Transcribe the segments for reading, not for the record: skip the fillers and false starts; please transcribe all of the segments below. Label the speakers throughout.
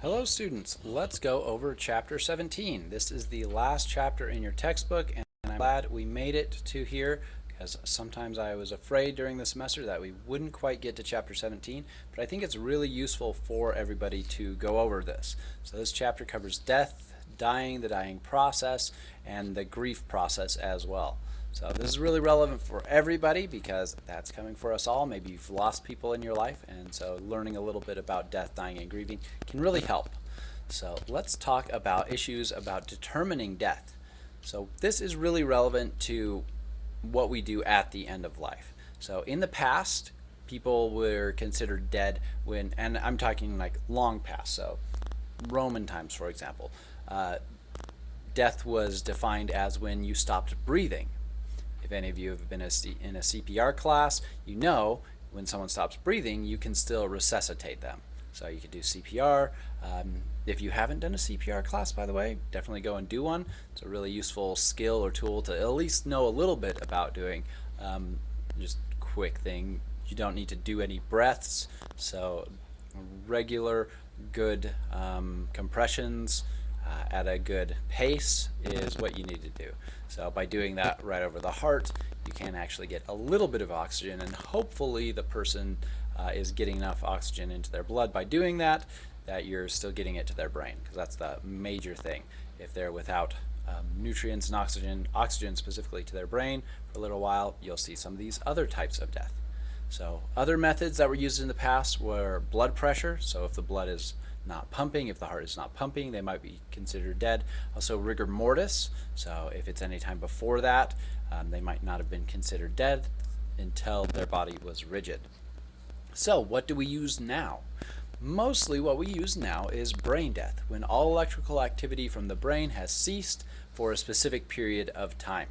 Speaker 1: Hello students, let's go over chapter 17. This is the last chapter in your textbook and I'm glad we made it to here because sometimes I was afraid during the semester that we wouldn't quite get to chapter 17, but I think it's really useful for everybody to go over this. So this chapter covers death, dying, the dying process, and the grief process as well. So this is really relevant for everybody because that's coming for us all. Maybe you've lost people in your life, and so learning a little bit about death, dying, and grieving can really help. So let's talk about issues about determining death. So this is really relevant to what we do at the end of life. So in the past, people were considered dead when, and I'm talking like long past, so Roman times, for example. Death was defined as when you stopped breathing. If any of you have been in a CPR class, you know when someone stops breathing, you can still resuscitate them. So you could do CPR. If you haven't done a CPR class, by the way, definitely go and do one. It's a really useful skill or tool to at least know a little bit about doing. Just quick thing, you don't need to do any breaths. So regular, good compressions at a good pace is what you need to do. So by doing that right over the heart, you can actually get a little bit of oxygen, and hopefully the person is getting enough oxygen into their blood by doing that, that you're still getting it to their brain, because that's the major thing. If they're without nutrients and oxygen specifically to their brain for a little while, you'll see some of these other types of death. So other methods that were used in the past were blood pressure. So if the blood is not pumping, if the heart is not pumping, they might be considered dead. Also rigor mortis, so if it's any time before that, they might not have been considered dead until their body was rigid. So what do we use now? Mostly what we use now is brain death, when all electrical activity from the brain has ceased for a specific period of time.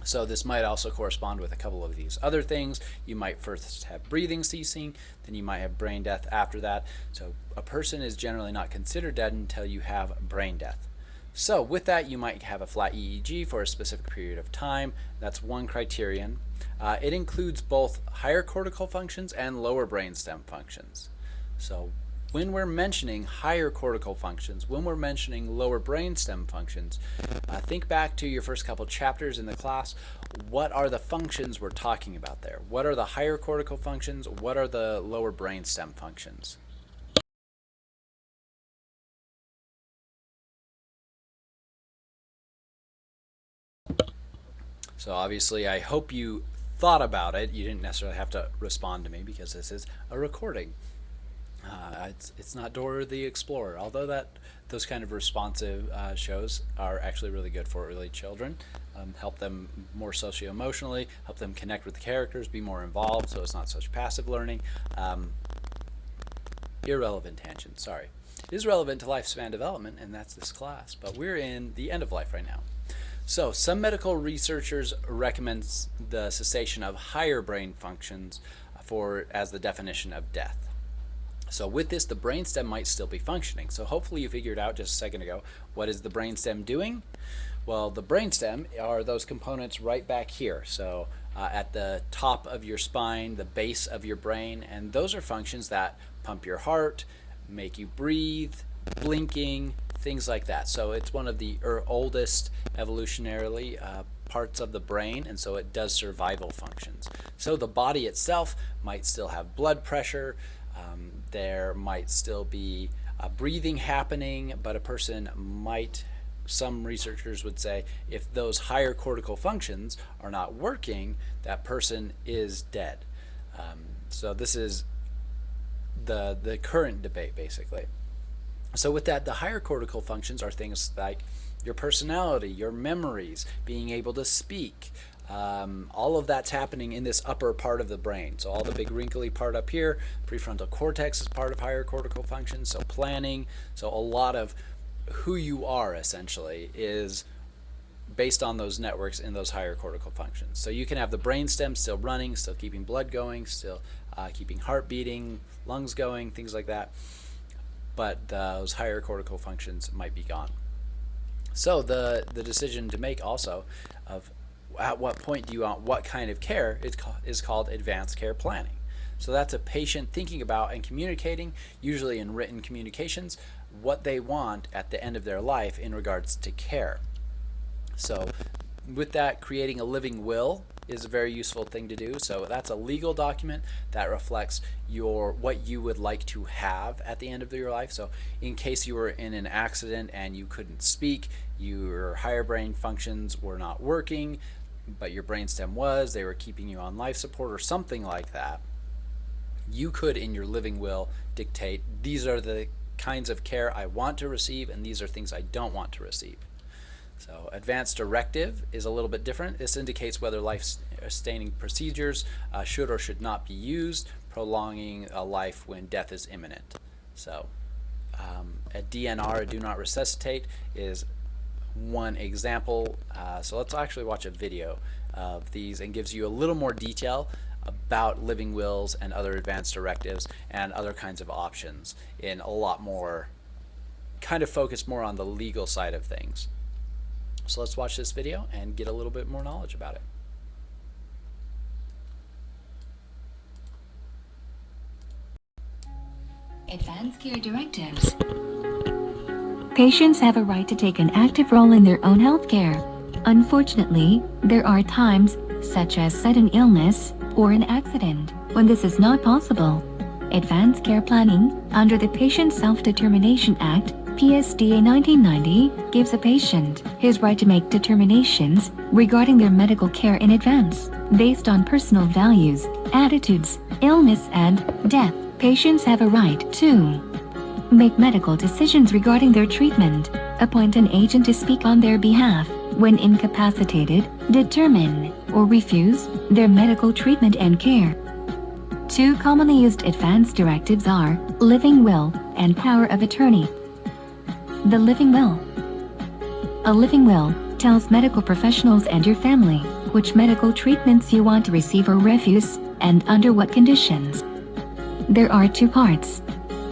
Speaker 1: So this might also correspond with a couple of these other things. You might first have breathing ceasing, then you might have brain death after that. So a person is generally not considered dead until you have brain death. So with that, you might have a flat EEG for a specific period of time. That's one criterion. It includes both higher cortical functions and lower brainstem functions. So when we're mentioning higher cortical functions, when we're mentioning lower brainstem functions, think back to your first couple chapters in the class. What are the functions we're talking about there? What are the higher cortical functions? What are the lower brainstem functions? So obviously, I hope you thought about it. You didn't necessarily have to respond to me because this is a recording. It's not Dora the Explorer, although those kind of responsive shows are actually really good for early children. Help them more socio-emotionally, help them connect with the characters, be more involved, so it's not such passive learning. Irrelevant tangent, sorry. It is relevant to lifespan development, and that's this class, but we're in the end of life right now. So some medical researchers recommend the cessation of higher brain functions as the definition of death. So with this, the brainstem might still be functioning. So hopefully you figured out just a second ago, what is the brainstem doing? Well, the brainstem are those components right back here. So at the top of your spine, the base of your brain, and those are functions that pump your heart, make you breathe, blinking, things like that. So it's one of the oldest evolutionarily parts of the brain, and so it does survival functions. So the body itself might still have blood pressure, there might still be breathing happening, but a person might, some researchers would say, if those higher cortical functions are not working, that person is dead. So this is the current debate, basically. So with that, the higher cortical functions are things like your personality, your memories, being able to speak. All of that's happening in this upper part of the brain. So all the big wrinkly part up here, prefrontal cortex is part of higher cortical functions, so planning. So a lot of who you are essentially is based on those networks in those higher cortical functions. So you can have the brainstem still running, still keeping blood going, still keeping heart beating, lungs going, things like that. But those higher cortical functions might be gone. So the decision to make also of at what point do you want what kind of care is called advanced care planning. So that's a patient thinking about and communicating, usually in written communications, what they want at the end of their life in regards to care. So with that, creating a living will is a very useful thing to do. So that's a legal document that reflects what you would like to have at the end of your life. So in case you were in an accident and you couldn't speak, your higher brain functions were not working, but your brainstem was, they were keeping you on life support or something like that, you could in your living will dictate, these are the kinds of care I want to receive and these are things I don't want to receive. So advance directive is a little bit different. This indicates whether life-sustaining procedures should or should not be used, prolonging a life when death is imminent. So a DNR, a do not resuscitate, is one example. So let's actually watch a video of these and gives you a little more detail about living wills and other advance directives and other kinds of options in a lot more, kind of focused more on the legal side of things. So let's watch this video and get a little bit more knowledge about it.
Speaker 2: Advanced Care Directives. Patients have a right to take an active role in their own health care. Unfortunately, there are times, such as sudden illness or an accident, when this is not possible. Advanced care planning, under the Patient Self-Determination Act, PSDA 1990, gives a patient his right to make determinations regarding their medical care in advance, based on personal values, attitudes, illness, and death. Patients have a right to make medical decisions regarding their treatment, appoint an agent to speak on their behalf when incapacitated, determine or refuse their medical treatment and care. Two commonly used advance directives are living will and power of attorney. The living will. A living will tells medical professionals and your family which medical treatments you want to receive or refuse, and under what conditions. There are two parts.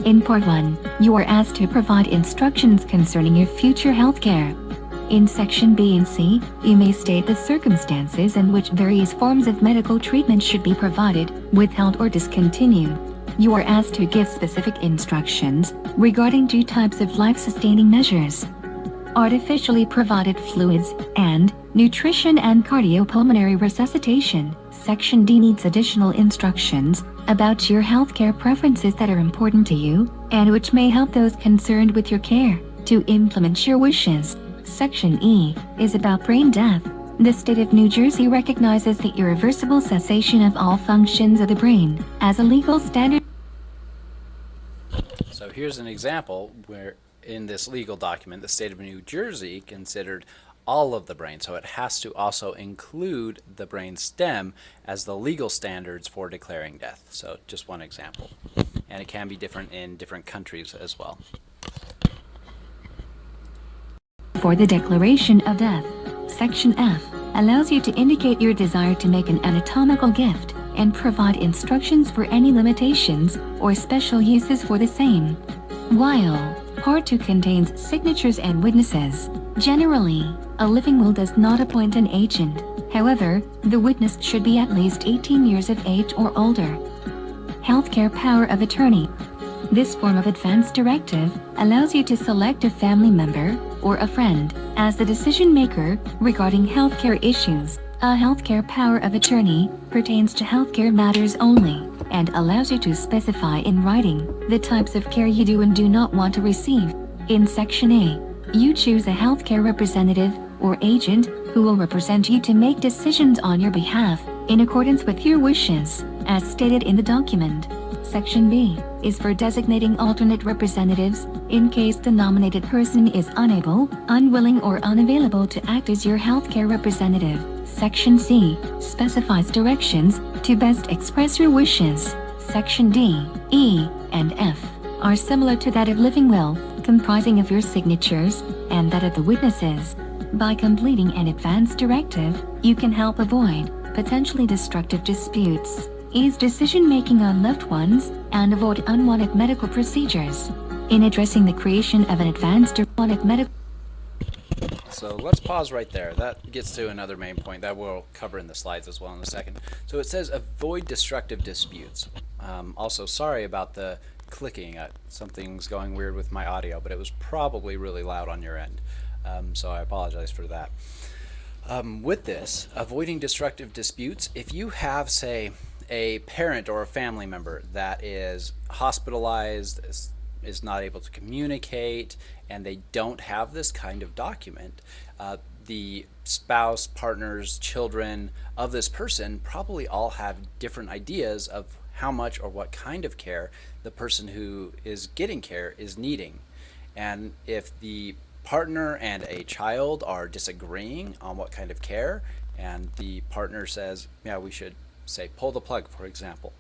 Speaker 2: In Part 1, you are asked to provide instructions concerning your future health care. In Section B and C, you may state the circumstances in which various forms of medical treatment should be provided, withheld, or discontinued. You are asked to give specific instructions regarding two types of life-sustaining measures: artificially provided fluids and nutrition and cardiopulmonary resuscitation. Section D needs additional instructions about your healthcare preferences that are important to you and which may help those concerned with your care to implement your wishes. Section E is about brain death. The state of New Jersey recognizes the irreversible cessation of all functions of the brain as a legal standard.
Speaker 1: So here's an example where in this legal document the state of New Jersey considered all of the brain, so it has to also include the brain stem as the legal standards for declaring death. So just one example, and it can be different in different countries as well.
Speaker 2: For the declaration of death, Section F allows you to indicate your desire to make an anatomical gift and provide instructions for any limitations or special uses for the same. While Part 2 contains signatures and witnesses, generally, a living will does not appoint an agent. However, the witness should be at least 18 years of age or older. Healthcare power of attorney. This form of advance directive allows you to select a family member or a friend as the decision maker regarding healthcare issues. A healthcare power of attorney pertains to healthcare matters only and allows you to specify in writing the types of care you do and do not want to receive. In Section A, you choose a healthcare representative or agent who will represent you to make decisions on your behalf in accordance with your wishes, as stated in the document. Section B is for designating alternate representatives in case the nominated person is unable, unwilling, or unavailable to act as your healthcare representative. Section C specifies directions to best express your wishes. Section D, E, and F are similar to that of living will, comprising of your signatures and that of the witnesses. By completing an advance directive, you can help avoid potentially destructive disputes, ease decision-making on loved ones, and avoid unwanted medical procedures. In addressing the creation of an advanced or unwanted medical.
Speaker 1: So let's pause right there. That gets to another main point that we'll cover in the slides as well in a second. So it says avoid destructive disputes. Also, sorry about the clicking. Something's going weird with my audio, but it was probably really loud on your end. So I apologize for that. With this, avoiding destructive disputes, if you have, say, a parent or a family member that is hospitalized, is not able to communicate, and they don't have this kind of document, the spouse, partners, children of this person probably all have different ideas of how much or what kind of care the person who is getting care is needing. And if the partner and a child are disagreeing on what kind of care, and the partner says, yeah, we should, say, pull the plug, for example,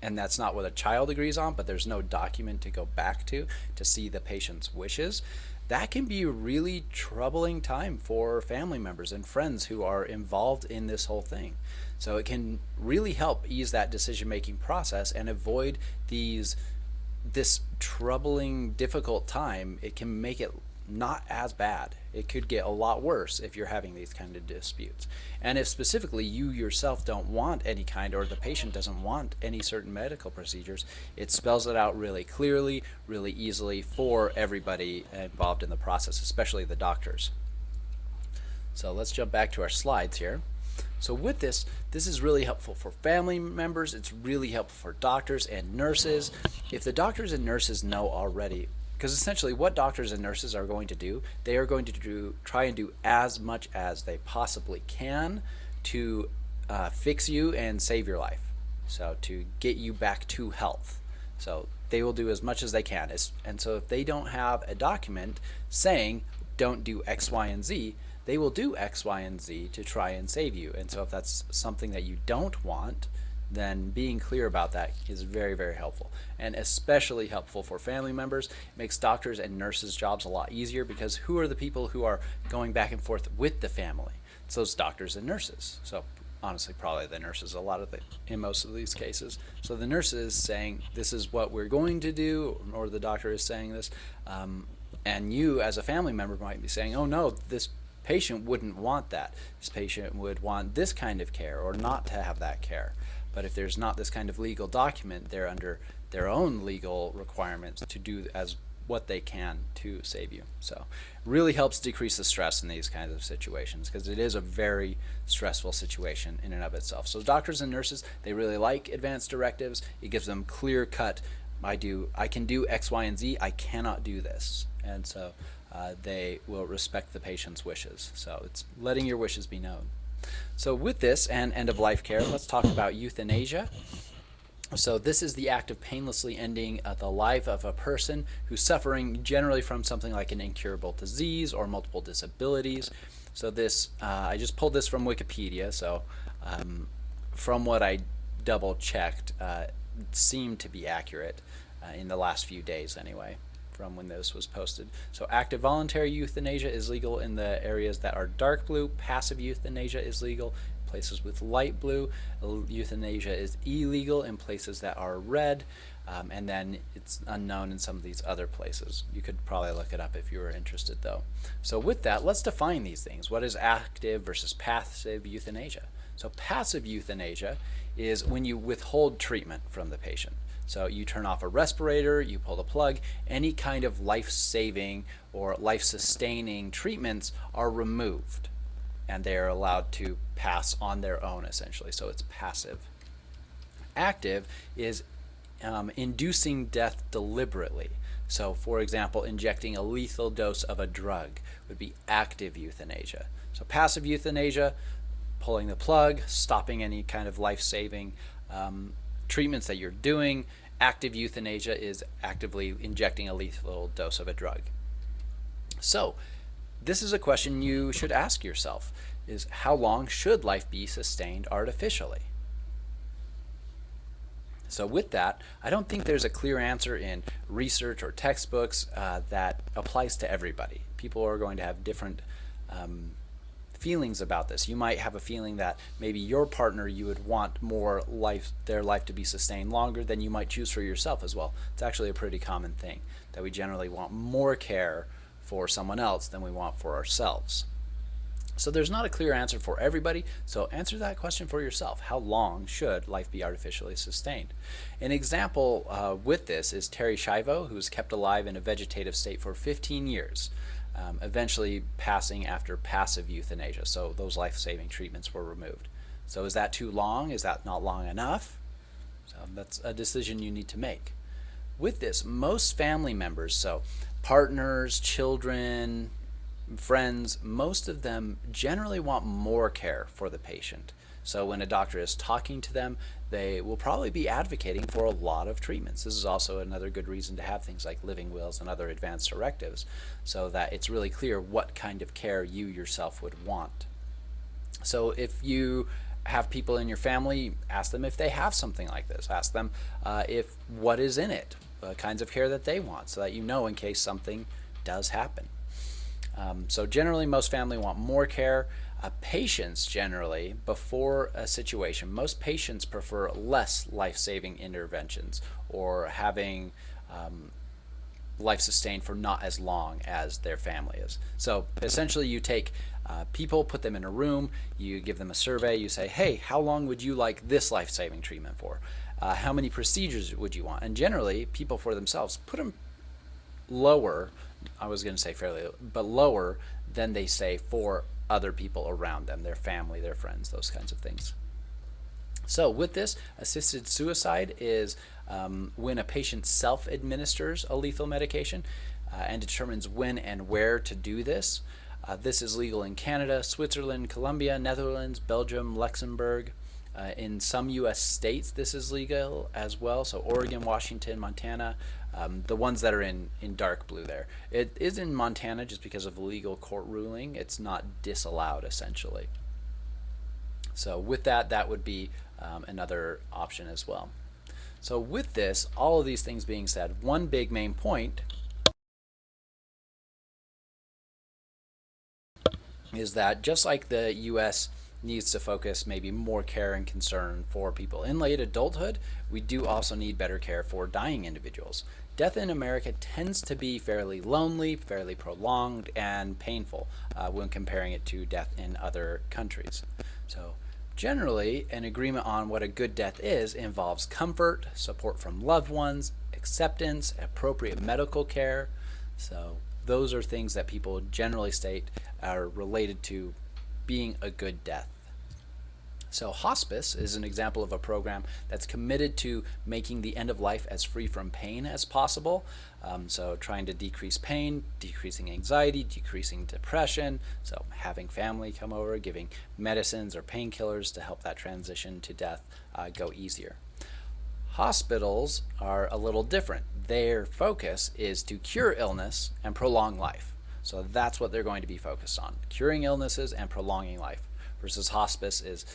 Speaker 1: and that's not what a child agrees on, but there's no document to go back to see the patient's wishes, that can be a really troubling time for family members and friends who are involved in this whole thing. So it can really help ease that decision-making process and avoid this troubling, difficult time. It can make it not as bad. It could get a lot worse if you're having these kind of disputes. And if specifically you yourself don't want any kind, or the patient doesn't want any certain medical procedures, it spells it out really clearly, really easily for everybody involved in the process, especially the doctors. So let's jump back to our slides here. So with this is really helpful for family members. It's really helpful for doctors and nurses. If the doctors and nurses know already, because essentially what doctors and nurses are going to do, they are going to try and do as much as they possibly can to fix you and save your life. So to get you back to health. So they will do as much as they can. And so if they don't have a document saying don't do X, Y, and Z, they will do X, Y, and Z to try and save you. And so if that's something that you don't want, then being clear about that is very, very helpful, and especially helpful for family members. It makes doctors and nurses' jobs a lot easier, because who are the people who are going back and forth with the family? It's those doctors and nurses. So honestly, probably the nurses in most of these cases. So the nurse is saying, this is what we're going to do, or the doctor is saying this, and you as a family member might be saying, oh no, this patient wouldn't want that. This patient would want this kind of care, or not to have that care. But if there's not this kind of legal document, they're under their own legal requirements to do as what they can to save you. So really helps decrease the stress in these kinds of situations, because it is a very stressful situation in and of itself. So doctors and nurses, they really like advanced directives. It gives them clear cut, I can do X, Y, and Z, I cannot do this. And so they will respect the patient's wishes. So it's letting your wishes be known. So with this and end-of-life care, let's talk about euthanasia. So this is the act of painlessly ending the life of a person who's suffering generally from something like an incurable disease or multiple disabilities. So this, I just pulled this from Wikipedia, so from what I double-checked, it seemed to be accurate in the last few days anyway, from when this was posted. So active voluntary euthanasia is legal in the areas that are dark blue. Passive euthanasia is legal in places with light blue. Euthanasia is illegal in places that are red, and then it's unknown in some of these other places. You could probably look it up if you were interested though. So with that, let's define these things. What is active versus passive euthanasia? So passive euthanasia is when you withhold treatment from the patient. So you turn off a respirator, you pull the plug, any kind of life-saving or life-sustaining treatments are removed, and they are allowed to pass on their own, essentially. So it's passive. Active is inducing death deliberately. So for example, injecting a lethal dose of a drug would be active euthanasia. So passive euthanasia, pulling the plug, stopping any kind of life-saving treatments that you're doing. Active euthanasia is actively injecting a lethal dose of a drug. So this is a question you should ask yourself, is how long should life be sustained artificially? So with that, I don't think there's a clear answer in research or textbooks that applies to everybody. People are going to have different feelings about this. You might have a feeling that maybe your partner, you would want their life to be sustained longer than you might choose for yourself as well. It's actually a pretty common thing that we generally want more care for someone else than we want for ourselves. So there's not a clear answer for everybody, so answer that question for yourself. How long should life be artificially sustained? An example with this is Terry Schiavo, who was kept alive in a vegetative state for 15 years, eventually passing after passive euthanasia. So those life-saving treatments were removed. So is that too long? Is that not long enough? So that's a decision you need to make. With this, most family members, so partners, children, friends, most of them generally want more care for the patient. So when a doctor is talking to them, they will probably be advocating for a lot of treatments. This is also another good reason to have things like living wills and other advanced directives, so that it's really clear what kind of care you yourself would want. So if you have people in your family, ask them if they have something like this. Ask them if what is in it, the kinds of care that they want, so that you know in case something does happen. So generally, most family want more care. Patients generally, before a situation, most patients prefer less life-saving interventions or having life sustained for not as long as their family is. So essentially, you take people, put them in a room, you give them a survey, you say, hey, how long would you like this life-saving treatment for? How many procedures would you want? And generally, people for themselves put them lower, I was going to say fairly, but lower than they say for other people around them, their family, their friends, those kinds of things. So with this, assisted suicide is when a patient self-administers a lethal medication and determines when and where to do this. This is legal in Canada, Switzerland, Colombia, Netherlands, Belgium, Luxembourg. In some U.S. states, this is legal as well. So Oregon, Washington, Montana, the ones that are in dark blue there. It is in Montana just because of a legal court ruling. It's not disallowed, essentially. So with that, that would be another option as well. So with this, all of these things being said, one big main point is that just like the U.S. needs to focus maybe more care and concern for people in late adulthood, we do also need better care for dying individuals. Death in America tends to be fairly lonely, fairly prolonged, and painful when comparing it to death in other countries. So generally, an agreement on what a good death is involves comfort, support from loved ones, acceptance, appropriate medical care. So those are things that people generally state are related to being a good death. So hospice is an example of a program that's committed to making the end of life as free from pain as possible. So trying to decrease pain, decreasing anxiety, decreasing depression. So having family come over, giving medicines or painkillers to help that transition to death go easier. Hospitals are a little different. Their focus is to cure illness and prolong life. So that's what they're going to be focused on, curing illnesses and prolonging life, versus hospice is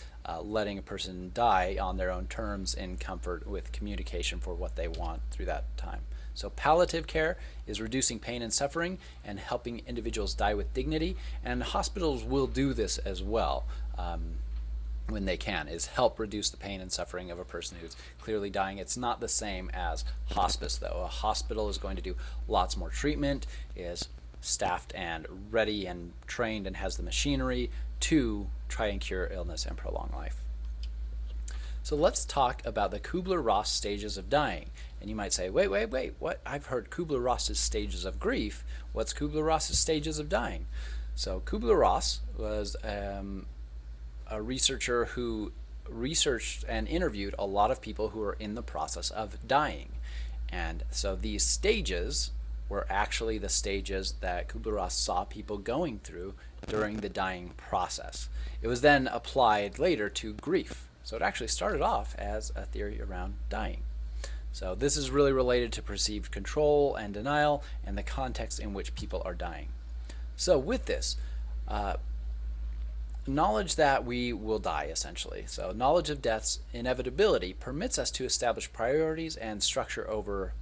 Speaker 1: letting a person die on their own terms in comfort with communication for what they want through that time. So palliative care is reducing pain and suffering and helping individuals die with dignity, and hospitals will do this as well when they can, is help reduce the pain and suffering of a person who's clearly dying. It's not the same as hospice, though. A hospital is going to do lots more treatment, is staffed and ready and trained and has the machinery to try and cure illness and prolong life. So let's talk about the Kubler-Ross stages of dying. And you might say, wait, what? I've heard Kubler-Ross's stages of grief. What's Kubler-Ross's stages of dying? So Kubler-Ross was a researcher who researched and interviewed a lot of people who are in the process of dying. And so these stages were actually the stages that Kubler-Ross saw people going through during the dying process. It was then applied later to grief. So it actually started off as a theory around dying. So this is really related to perceived control and denial and the context in which people are dying. So with this, knowledge that we will die, essentially. So knowledge of death's inevitability permits us to establish priorities and structure over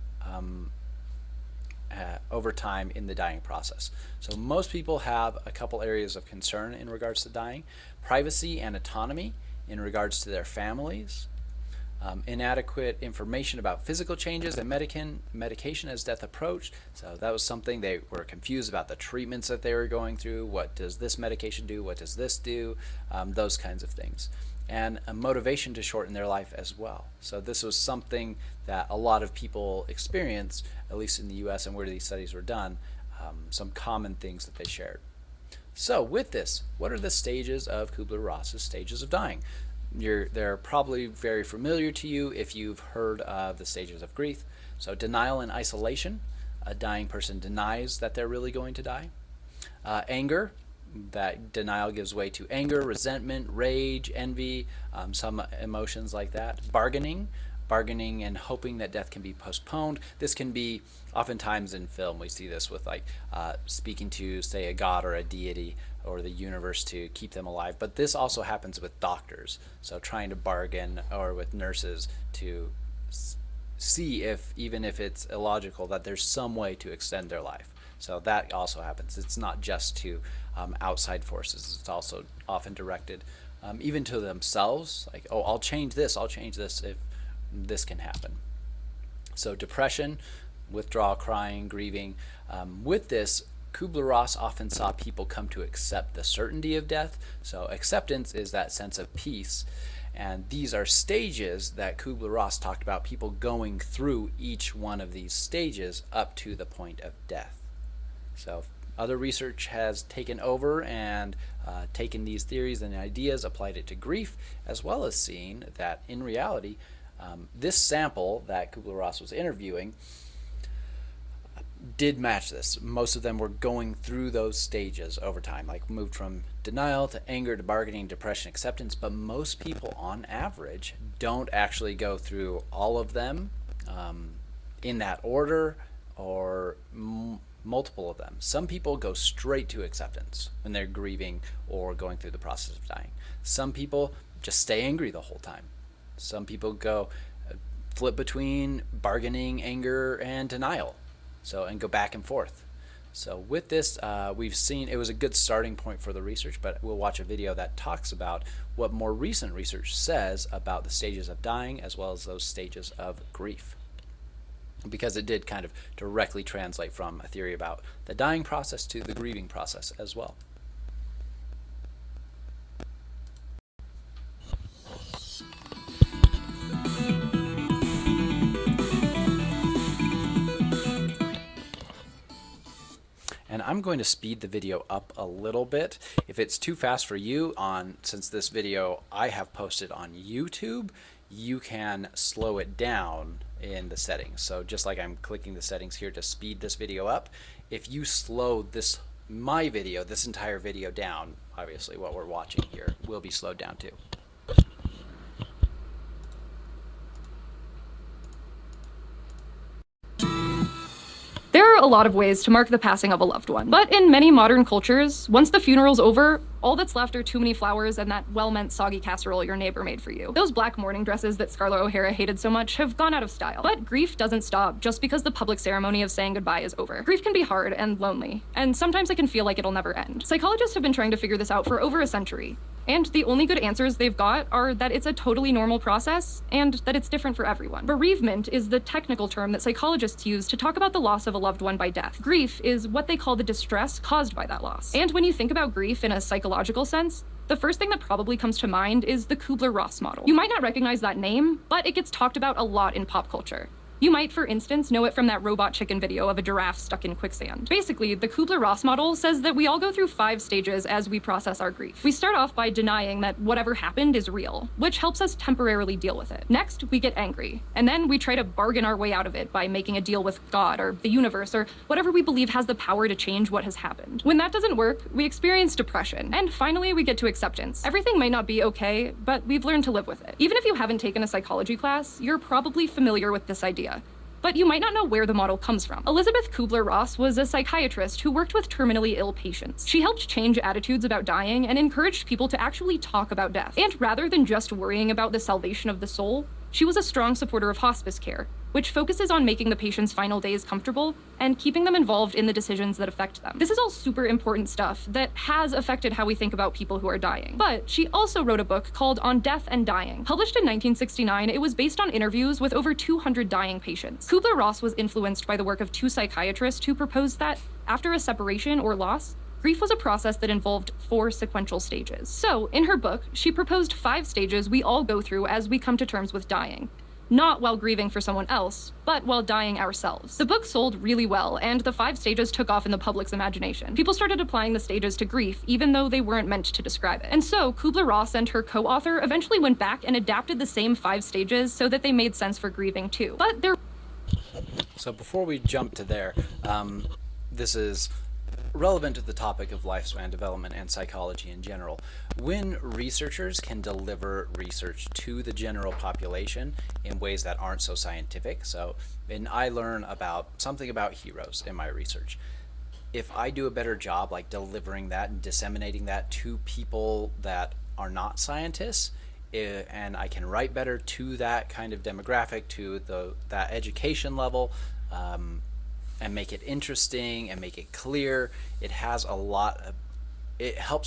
Speaker 1: time in the dying process. So most people have a couple areas of concern in regards to dying: privacy and autonomy in regards to their families, inadequate information about physical changes and medication as death approached. So that was something they were confused about, the treatments that they were going through. What does this medication do? What does this do? Those kinds of things. And a motivation to shorten their life as well. So this was something that a lot of people experience, at least in the US and where these studies were done, some common things that they shared. So with this, what are the stages of Kubler-Ross's stages of dying? They're probably very familiar to you if you've heard of the stages of grief. So denial and isolation, a dying person denies that they're really going to die. Anger, that denial gives way to anger, resentment, rage, envy, some emotions like that. Bargaining and hoping that death can be postponed. This can be oftentimes in film. We see this with speaking to, say, a god or a deity or the universe to keep them alive. But this also happens with doctors. So trying to bargain, or with nurses to see if, even if it's illogical, that there's some way to extend their life. So that also happens. It's not just to outside forces. It's also often directed even to themselves. Like, oh, I'll change this if this can happen. So depression, withdrawal, crying, grieving. With this, Kubler-Ross often saw people come to accept the certainty of death. So acceptance is that sense of peace. And these are stages that Kubler-Ross talked about, people going through each one of these stages up to the point of death. So other research has taken over and taken these theories and ideas, applied it to grief, as well as seeing that in reality, this sample that Kubler-Ross was interviewing did match this. Most of them were going through those stages over time, like moved from denial to anger to bargaining, depression, acceptance, but most people on average don't actually go through all of them in that order, or multiple of them. Some people go straight to acceptance when they're grieving or going through the process of dying. Some people just stay angry the whole time. Some people go flip between bargaining, anger, and denial. And go back and forth. So with this, we've seen it was a good starting point for the research, but we'll watch a video that talks about what more recent research says about the stages of dying as well as those stages of grief, because it did kind of directly translate from a theory about the dying process to the grieving process as well. And I'm going to speed the video up a little bit. If it's too fast for you, since this video I have posted on YouTube, you can slow it down in the settings. So just like I'm clicking the settings here to speed this video up, if you slow this entire video down, obviously what we're watching here will be slowed down too.
Speaker 3: There are a lot of ways to mark the passing of a loved one, but in many modern cultures, once the funeral's over, all that's left are too many flowers and that well-meant soggy casserole your neighbor made for you. Those black mourning dresses that Scarlett O'Hara hated so much have gone out of style. But grief doesn't stop just because the public ceremony of saying goodbye is over. Grief can be hard and lonely, and sometimes it can feel like it'll never end. Psychologists have been trying to figure this out for over a century, and the only good answers they've got are that it's a totally normal process and that it's different for everyone. Bereavement is the technical term that psychologists use to talk about the loss of a loved one by death. Grief is what they call the distress caused by that loss. And when you think about grief in a psychological sense, the first thing that probably comes to mind is the Kubler-Ross model. You might not recognize that name, but it gets talked about a lot in pop culture. You might, for instance, know it from that Robot Chicken video of a giraffe stuck in quicksand. Basically, the Kubler-Ross model says that we all go through 5 stages as we process our grief. We start off by denying that whatever happened is real, which helps us temporarily deal with it. Next, we get angry, and then we try to bargain our way out of it by making a deal with God or the universe or whatever we believe has the power to change what has happened. When that doesn't work, we experience depression, and finally we get to acceptance. Everything may not be okay, but we've learned to live with it. Even if you haven't taken a psychology class, you're probably familiar with this idea. But you might not know where the model comes from. Elizabeth Kubler-Ross was a psychiatrist who worked with terminally ill patients. She helped change attitudes about dying and encouraged people to actually talk about death. And rather than just worrying about the salvation of the soul, she was a strong supporter of hospice care, which focuses on making the patient's final days comfortable and keeping them involved in the decisions that affect them. This is all super important stuff that has affected how we think about people who are dying. But she also wrote a book called On Death and Dying. Published in 1969, it was based on interviews with over 200 dying patients. Kubler-Ross was influenced by the work of two psychiatrists who proposed that, after a separation or loss, grief was a process that involved 4 sequential stages. So, in her book, she proposed 5 stages we all go through as we come to terms with dying. Not while grieving for someone else, but while dying ourselves. The book sold really well, and the 5 stages took off in the public's imagination. People started applying the stages to grief, even though they weren't meant to describe it. And so, Kubler-Ross and her co-author eventually went back and adapted the same 5 stages so that they made sense for grieving too. But they're...
Speaker 1: So before we jump to there, this is relevant to the topic of lifespan development and psychology in general. When researchers can deliver research to the general population in ways that aren't so scientific, so when I learn about something about heroes in my research, if I do a better job like delivering that and disseminating that to people that are not scientists, and I can write better to that kind of demographic, to that education level, and make it interesting and make it clear, it helps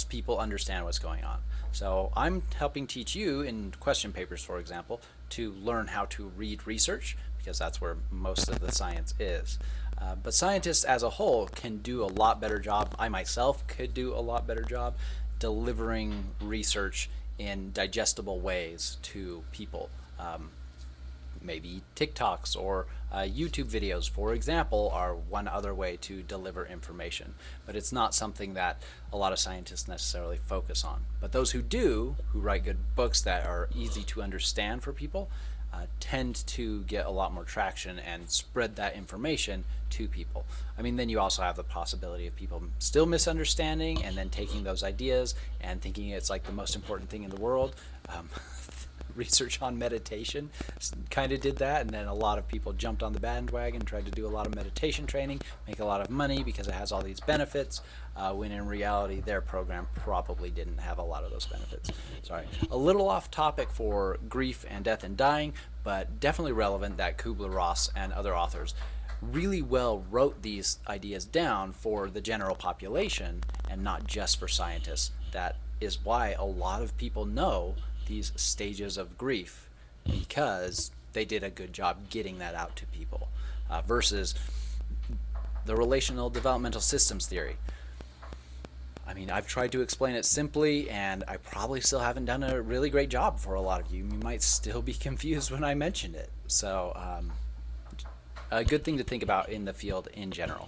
Speaker 1: people understand what's going on. So I'm helping teach you in question papers, for example, to learn how to read research, because that's where most of the science is. But scientists as a whole can do a lot better job. I myself could do a lot better job delivering research in digestible ways to people. Maybe TikToks or YouTube videos, for example, are one other way to deliver information. But it's not something that a lot of scientists necessarily focus on. But those who do, who write good books that are easy to understand for people, tend to get a lot more traction and spread that information to people. I mean, then you also have the possibility of people still misunderstanding and then taking those ideas and thinking it's like the most important thing in the world. Research on meditation kind of did that, and then a lot of people jumped on the bandwagon, tried to do a lot of meditation training, make a lot of money because it has all these benefits, when in reality their program probably didn't have a lot of those benefits. Sorry, a little off topic for grief and death and dying, but definitely relevant that Kubler-Ross and other authors really well wrote these ideas down for the general population and not just for scientists. That is why a lot of people know these stages of grief, because they did a good job getting that out to people, versus the relational developmental systems theory. I mean, I've tried to explain it simply, and I probably still haven't done a really great job for a lot of you. You might still be confused when I mention it. So a good thing to think about in the field in general.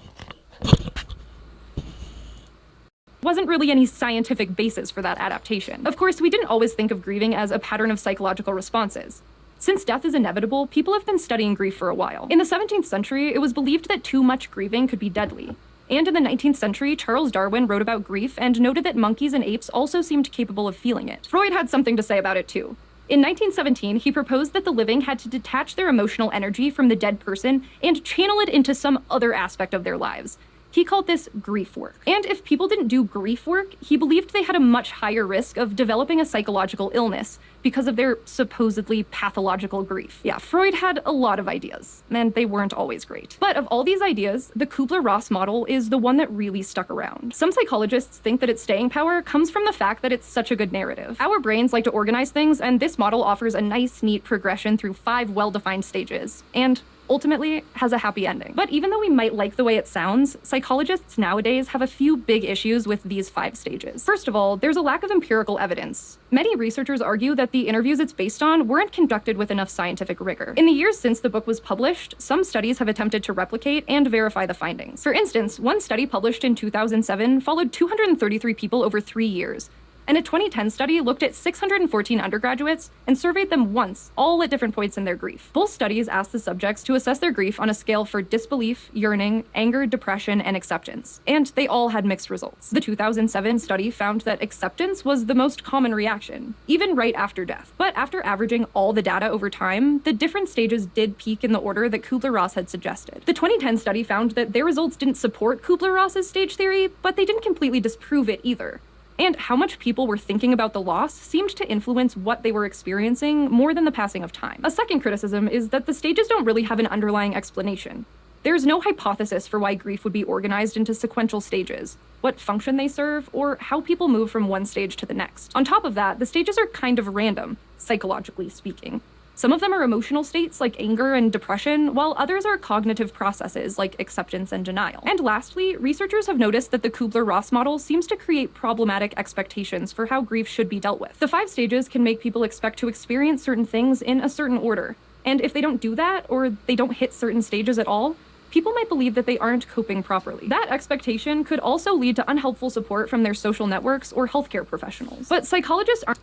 Speaker 3: Wasn't really any scientific basis for that adaptation. Of course, we didn't always think of grieving as a pattern of psychological responses. Since death is inevitable, people have been studying grief for a while. In the 17th century, it was believed that too much grieving could be deadly. And in the 19th century, Charles Darwin wrote about grief and noted that monkeys and apes also seemed capable of feeling it. Freud had something to say about it too. In 1917, he proposed that the living had to detach their emotional energy from the dead person and channel it into some other aspect of their lives. He called this grief work. And if people didn't do grief work, he believed they had a much higher risk of developing a psychological illness because of their supposedly pathological grief. Yeah, Freud had a lot of ideas, and they weren't always great. But of all these ideas, the Kubler-Ross model is the one that really stuck around. Some psychologists think that its staying power comes from the fact that it's such a good narrative. Our brains like to organize things, and this model offers a nice, neat progression through 5 well-defined stages. And ultimately has a happy ending. But even though we might like the way it sounds, psychologists nowadays have a few big issues with these 5 stages. First of all, there's a lack of empirical evidence. Many researchers argue that the interviews it's based on weren't conducted with enough scientific rigor. In the years since the book was published, some studies have attempted to replicate and verify the findings. For instance, one study published in 2007 followed 233 people over 3 years, and a 2010 study looked at 614 undergraduates and surveyed them once, all at different points in their grief. Both studies asked the subjects to assess their grief on a scale for disbelief, yearning, anger, depression, and acceptance, and they all had mixed results. The 2007 study found that acceptance was the most common reaction, even right after death. But after averaging all the data over time, the different stages did peak in the order that Kubler-Ross had suggested. The 2010 study found that their results didn't support Kubler-Ross's stage theory, but they didn't completely disprove it either. And how much people were thinking about the loss seemed to influence what they were experiencing more than the passing of time. A second criticism is that the stages don't really have an underlying explanation. There's no hypothesis for why grief would be organized into sequential stages, what function they serve, or how people move from one stage to the next. On top of that, the stages are kind of random, psychologically speaking. Some of them are emotional states like anger and depression, while others are cognitive processes like acceptance and denial. And lastly, researchers have noticed that the Kubler-Ross model seems to create problematic expectations for how grief should be dealt with. The 5 stages can make people expect to experience certain things in a certain order, and if they don't do that, or they don't hit certain stages at all, people might believe that they aren't coping properly. That expectation could also lead to unhelpful support from their social networks or healthcare professionals. But psychologists aren't.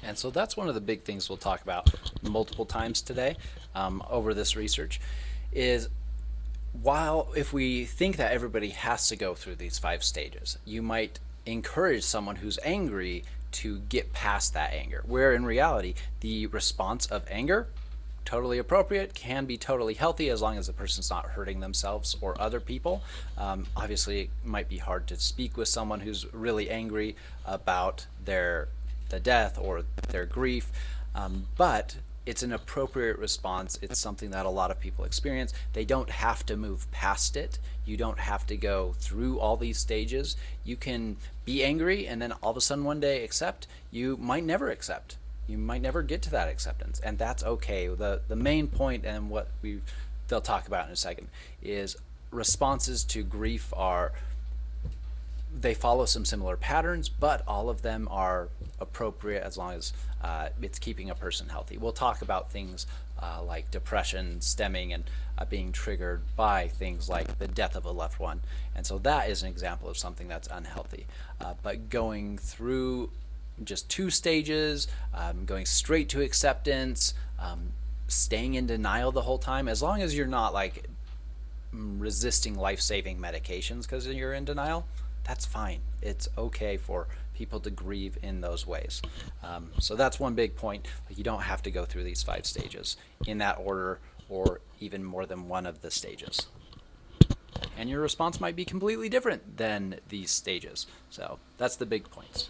Speaker 1: And so that's one of the big things we'll talk about multiple times today over this research is while if we think that everybody has to go through these 5 stages, you might encourage someone who's angry to get past that anger, where in reality, the response of anger, totally appropriate, can be totally healthy as long as the person's not hurting themselves or other people. Obviously, it might be hard to speak with someone who's really angry about the death or their grief, but it's an appropriate response. It's something that a lot of people experience. They don't have to move past it. You don't have to go through all these stages. You can be angry and then all of a sudden one day accept. You might never accept. You might never get to that acceptance, and that's okay. The main point, and what they'll talk about in a second, is responses to grief they follow some similar patterns, but all of them are appropriate as long as it's keeping a person healthy. We'll talk about things like depression stemming and being triggered by things like the death of a loved one, and so that is an example of something that's unhealthy. But going through just 2 stages, going straight to acceptance, staying in denial the whole time, as long as you're not like resisting life-saving medications because you're in denial, that's fine. It's okay for people to grieve in those ways. So that's one big point. You don't have to go through these 5 stages in that order or even more than one of the stages. And your response might be completely different than these stages. So that's the big points.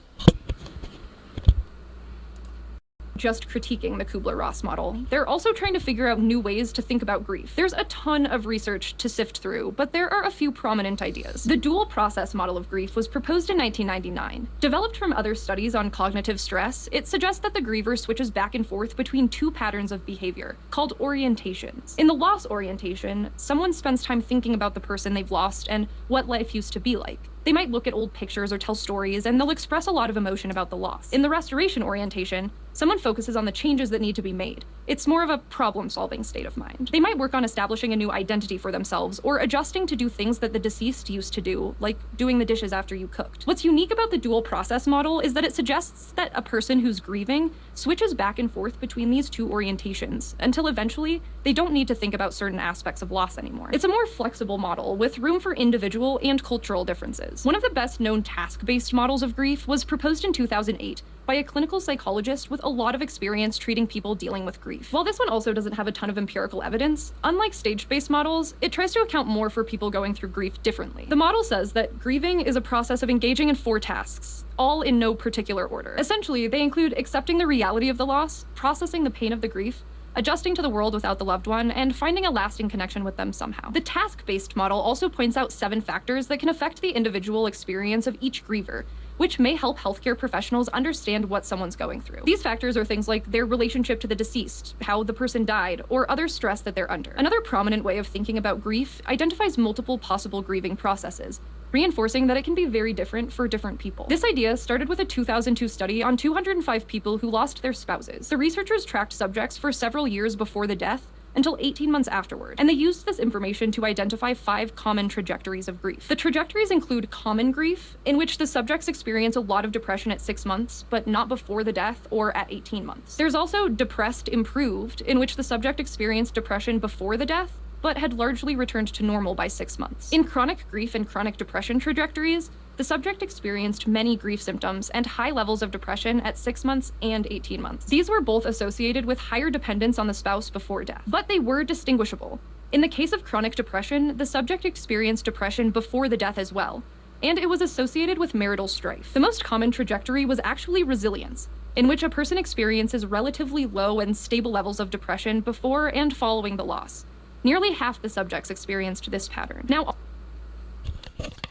Speaker 3: Just critiquing the Kubler-Ross model. They're also trying to figure out new ways to think about grief. There's a ton of research to sift through, but there are a few prominent ideas. The dual process model of grief was proposed in 1999. Developed from other studies on cognitive stress, it suggests that the griever switches back and forth between 2 patterns of behavior, called orientations. In the loss orientation, someone spends time thinking about the person they've lost and what life used to be like. They might look at old pictures or tell stories, and they'll express a lot of emotion about the loss. In the restoration orientation, someone focuses on the changes that need to be made. It's more of a problem-solving state of mind. They might work on establishing a new identity for themselves, or adjusting to do things that the deceased used to do, like doing the dishes after you cooked. What's unique about the dual process model is that it suggests that a person who's grieving switches back and forth between these 2 orientations, until eventually, they don't need to think about certain aspects of loss anymore. It's a more flexible model, with room for individual and cultural differences. One of the best-known task-based models of grief was proposed in 2008 by a clinical psychologist with a lot of experience treating people dealing with grief. While this one also doesn't have a ton of empirical evidence, unlike stage-based models, it tries to account more for people going through grief differently. The model says that grieving is a process of engaging in 4 tasks, all in no particular order. Essentially, they include accepting the reality of the loss, processing the pain of the grief, adjusting to the world without the loved one, and finding a lasting connection with them somehow. The task-based model also points out 7 factors that can affect the individual experience of each griever, which may help healthcare professionals understand what someone's going through. These factors are things like their relationship to the deceased, how the person died, or other stress that they're under. Another prominent way of thinking about grief identifies multiple possible grieving processes, reinforcing that it can be very different for different people. This idea started with a 2002 study on 205 people who lost their spouses. The researchers tracked subjects for several years before the death until 18 months afterward, and they used this information to identify 5 common trajectories of grief. The trajectories include common grief, in which the subjects experience a lot of depression at 6 months, but not before the death or at 18 months. There's also depressed improved, in which the subject experienced depression before the death, but had largely returned to normal by 6 months. In chronic grief and chronic depression trajectories, the subject experienced many grief symptoms and high levels of depression at 6 months and 18 months. These were both associated with higher dependence on the spouse before death, but they were distinguishable. In the case of chronic depression, the subject experienced depression before the death as well, and it was associated with marital strife. The most common trajectory was actually resilience, in which a person experiences relatively low and stable levels of depression before and following the loss. Nearly half the subjects experienced this pattern. Now,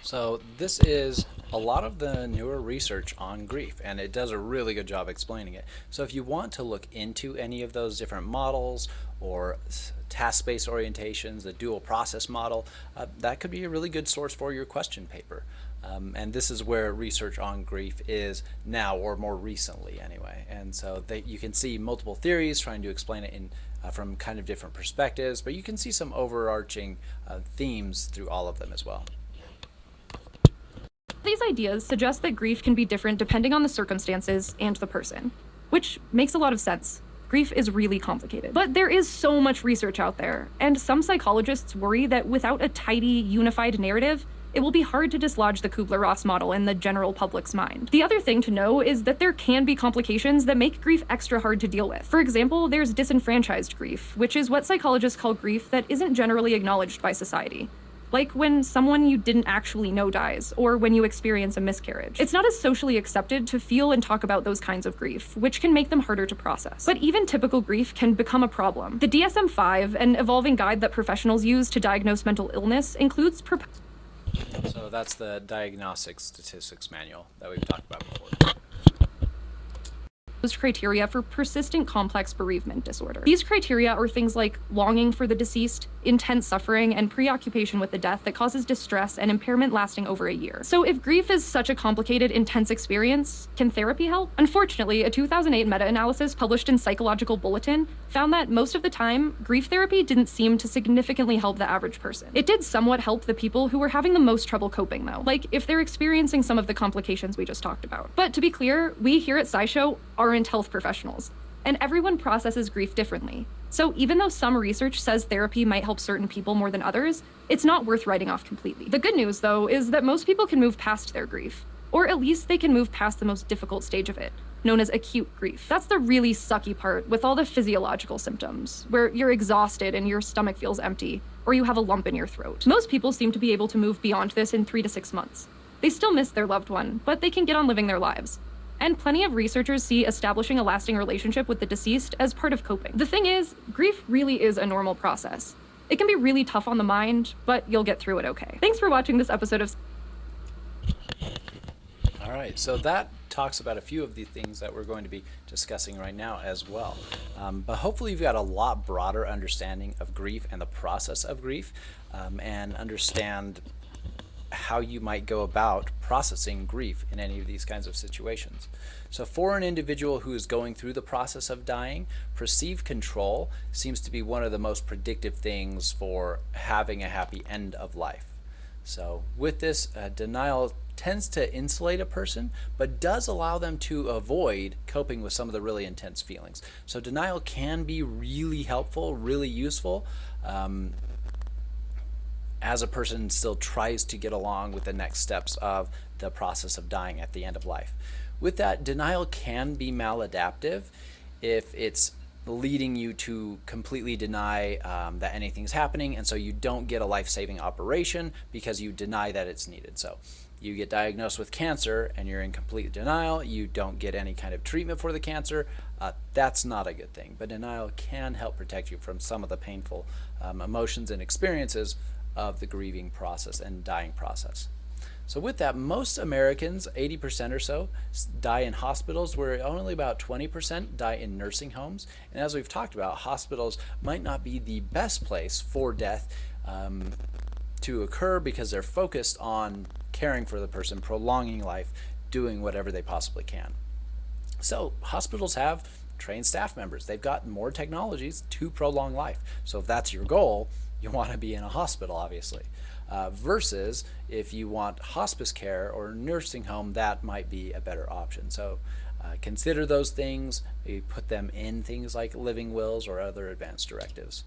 Speaker 1: So this is a lot of the newer research on grief, and it does a really good job explaining it. So if you want to look into any of those different models or task-based orientations, the dual process model, that could be a really good source for your question paper. And this is where research on grief is now, or more recently anyway. And so you can see multiple theories trying to explain it in from kind of different perspectives, but you can see some overarching themes through all of them as well.
Speaker 3: these ideas suggest that grief can be different depending on the circumstances and the person, which makes a lot of sense. Grief is really complicated. But there is so much research out there, and some psychologists worry that without a tidy, unified narrative, it will be hard to dislodge the Kubler-Ross model in the general public's mind. The other thing to know is that there can be complications that make grief extra hard to deal with. For example, there's disenfranchised grief, which is what psychologists call grief that isn't generally acknowledged by society. Like when someone you didn't actually know dies, or when you experience a miscarriage. It's not as socially accepted to feel and talk about those kinds of grief, which can make them harder to process. But even typical grief can become a problem. The DSM-5, an evolving guide that professionals use to diagnose mental illness, includes
Speaker 1: So that's the Diagnostic Statistics Manual that we've talked about before.
Speaker 3: criteria for persistent complex bereavement disorder. These criteria are things like longing for the deceased, intense suffering, and preoccupation with the death that causes distress and impairment lasting over a year. So if grief is such a complicated, intense experience, can therapy help? Unfortunately, a 2008 meta-analysis published in Psychological Bulletin found that most of the time, grief therapy didn't seem to significantly help the average person. It did somewhat help the people who were having the most trouble coping, though, like if they're experiencing some of the complications we just talked about. But to be clear, we here at SciShow aren't health professionals, and everyone processes grief differently. So even though some research says therapy might help certain people more than others, it's not worth writing off completely. The good news, though, is that most people can move past their grief, or at least they can move past the most difficult stage of it, known as acute grief. That's the really sucky part with all the physiological symptoms, where you're exhausted and your stomach feels empty, or you have a lump in your throat. Most people seem to be able to move beyond this in 3 to 6 months. They still miss their loved one, but they can get on living their lives. And plenty of researchers see establishing a lasting relationship with the deceased as part of coping. The thing is, grief really is a normal process. It can be really tough on the mind, but you'll get through it okay. Thanks for watching this episode of...
Speaker 1: All right, so that talks about a few of the things that we're going to be discussing right now as well. But hopefully you've got a lot broader understanding of grief and the process of grief, and understand how you might go about processing grief in any of these kinds of situations. So for an individual who is going through the process of dying, perceived control seems to be one of the most predictive things for having a happy end of life. So with this, denial tends to insulate a person, but does allow them to avoid coping with some of the really intense feelings. So denial can be really helpful, really useful, as a person still tries to get along with the next steps of the process of dying at the end of life. With that, denial can be maladaptive if it's leading you to completely deny that anything's happening, and so you don't get a life-saving operation because you deny that it's needed. So you get diagnosed with cancer and you're in complete denial, you don't get any kind of treatment for the cancer, that's not a good thing. But denial can help protect you from some of the painful emotions and experiences of the grieving process and dying process. So with that, most Americans, 80% or so, die in hospitals, where only about 20% die in nursing homes. And as we've talked about, hospitals might not be the best place for death to occur because they're focused on caring for the person, prolonging life, doing whatever they possibly can. So hospitals have trained staff members. They've got more technologies to prolong life. So if that's your goal, you want to be in a hospital, obviously. Versus if you want hospice care or nursing home, that might be a better option. So consider those things. You put them in things like living wills or other advanced directives.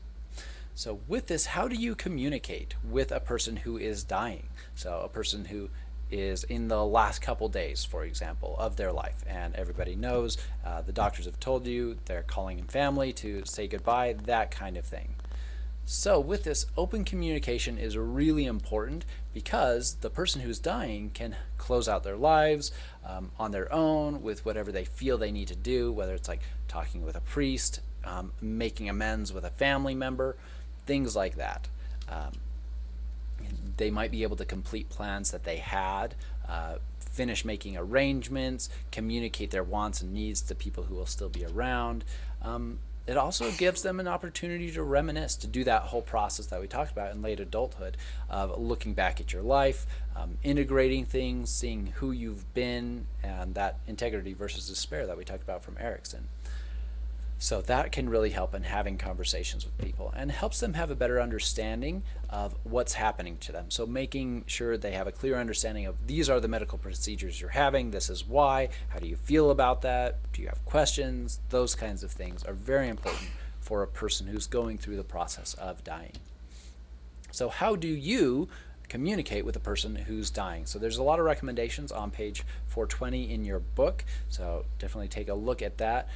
Speaker 1: So with this, how do you communicate with a person who is dying? So a person who is in the last couple days, for example, of their life, and everybody knows, the doctors have told you, they're calling in family to say goodbye, that kind of thing. So with this, open communication is really important because the person who's dying can close out their lives on their own with whatever they feel they need to do, whether it's like talking with a priest, making amends with a family member, things like that. They might be able to complete plans that they had, finish making arrangements, communicate their wants and needs to people who will still be around. It also gives them an opportunity to reminisce, to do that whole process that we talked about in late adulthood of looking back at your life, integrating things, seeing who you've been, and that integrity versus despair that we talked about from Erickson. So that can really help in having conversations with people and helps them have a better understanding of what's happening to them. So making sure they have a clear understanding of these are the medical procedures you're having, this is why, how do you feel about that, do you have questions? Those kinds of things are very important for a person who's going through the process of dying. So how do you communicate with a person who's dying? So there's a lot of recommendations on page 420 in your book, so definitely take a look at that.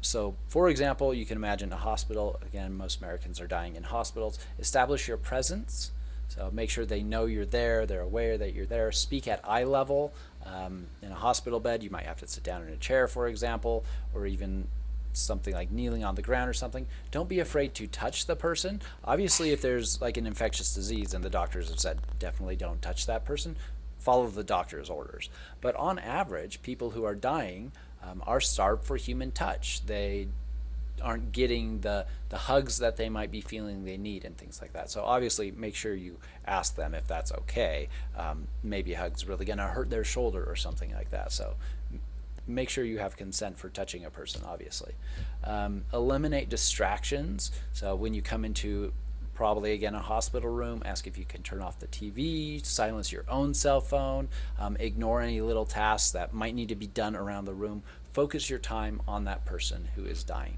Speaker 1: So for example, you can imagine a hospital. Again, most Americans are dying in hospitals. Establish your presence, so make sure they know you're there, they're aware that you're there. Speak at eye level. In a hospital bed, you might have to sit down in a chair, for example, or even something like kneeling on the ground or something. Don't be afraid to touch the person. Obviously, if there's like an infectious disease and the doctors have said definitely don't touch that person, follow the doctor's orders. But on average, people who are dying are starved for human touch. They aren't getting the hugs that they might be feeling they need and things like that. So obviously make sure you ask them if that's okay. Maybe a hug's really gonna hurt their shoulder or something like that. So make sure you have consent for touching a person, obviously. Eliminate distractions. So when you come into probably again a hospital room, ask if you can turn off the TV, silence your own cell phone, ignore any little tasks that might need to be done around the room. Focus your time on that person who is dying.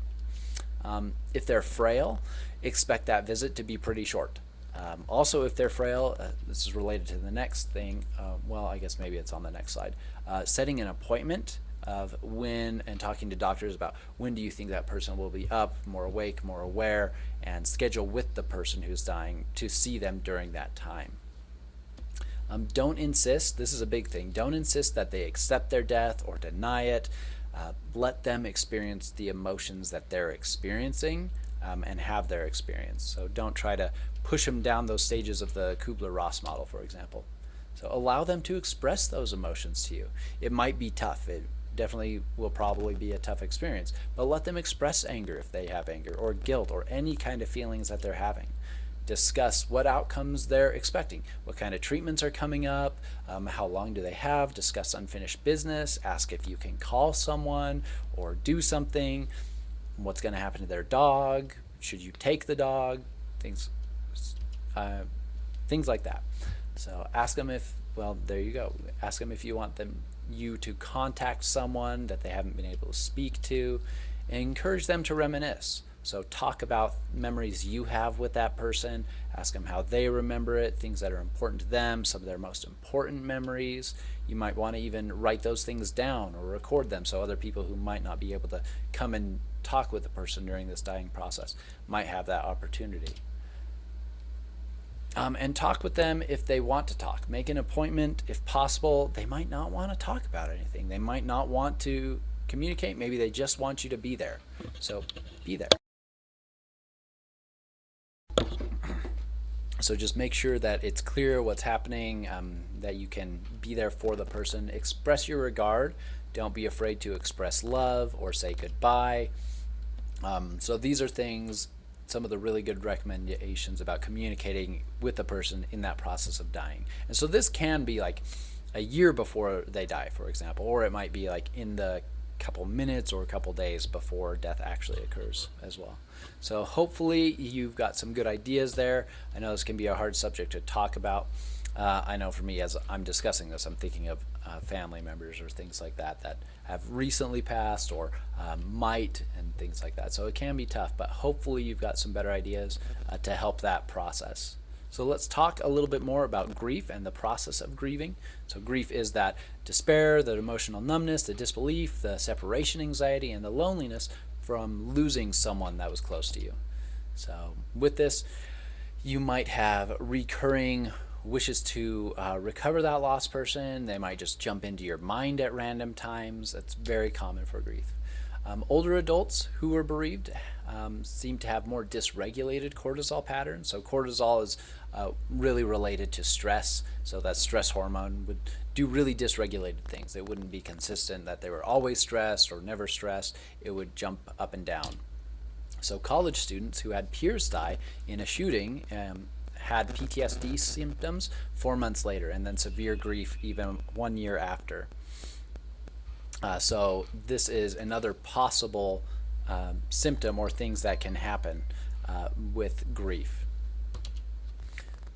Speaker 1: If they're frail, expect that visit to be pretty short. Also, if they're frail, this is related to the next thing, well, I guess maybe it's on the next slide, setting an appointment of when, and talking to doctors about when do you think that person will be up, more awake, more aware, and schedule with the person who's dying to see them during that time. Don't insist, this is a big thing, don't insist that they accept their death or deny it. Let them experience the emotions that they're experiencing and have their experience. So don't try to push them down those stages of the Kubler-Ross model, for example. So allow them to express those emotions to you. It might be tough. It definitely will probably be a tough experience, but let them express anger if they have anger, or guilt, or any kind of feelings that they're having. Discuss what outcomes they're expecting, what kind of treatments are coming up, how long do they have, discuss unfinished business, ask if you can call someone or do something, what's going to happen to their dog, should you take the dog, things like that. So ask them if, well, there you go, ask them if you want you to contact someone that they haven't been able to speak to, and encourage them to reminisce. So talk about memories you have with that person, ask them how they remember it, things that are important to them, some of their most important memories. You might want to even write those things down or record them so other people who might not be able to come and talk with the person during this dying process might have that opportunity. And talk with them if they want to talk. Make an appointment if possible. They might not want to talk about anything. They might not want to communicate. Maybe they just want you to be there. So be there. So just make sure that it's clear what's happening, that you can be there for the person. Express your regard. Don't be afraid to express love or say goodbye. So these are things, some of the really good recommendations about communicating with the person in that process of dying. And so this can be like a year before they die, for example, or it might be like in the couple minutes or a couple days before death actually occurs as well. So hopefully you've got some good ideas there. I know this can be a hard subject to talk about. I know for me, as I'm discussing this, I'm thinking of family members or things like that that have recently passed or might, and things like that. So it can be tough, but hopefully you've got some better ideas to help that process. So let's talk a little bit more about grief and the process of grieving. So grief is that despair, the emotional numbness, the disbelief, the separation anxiety, and the loneliness from losing someone that was close to you. So with this, you might have recurring wishes to recover that lost person. They might just jump into your mind at random times. That's very common for grief. Older adults who are bereaved seem to have more dysregulated cortisol patterns. So cortisol is really related to stress. So that stress hormone would do really dysregulated things. It wouldn't be consistent that they were always stressed or never stressed. It would jump up and down. So college students who had peers die in a shooting had PTSD symptoms 4 months later, and then severe grief even 1 year after. So this is another possible symptom or things that can happen with grief.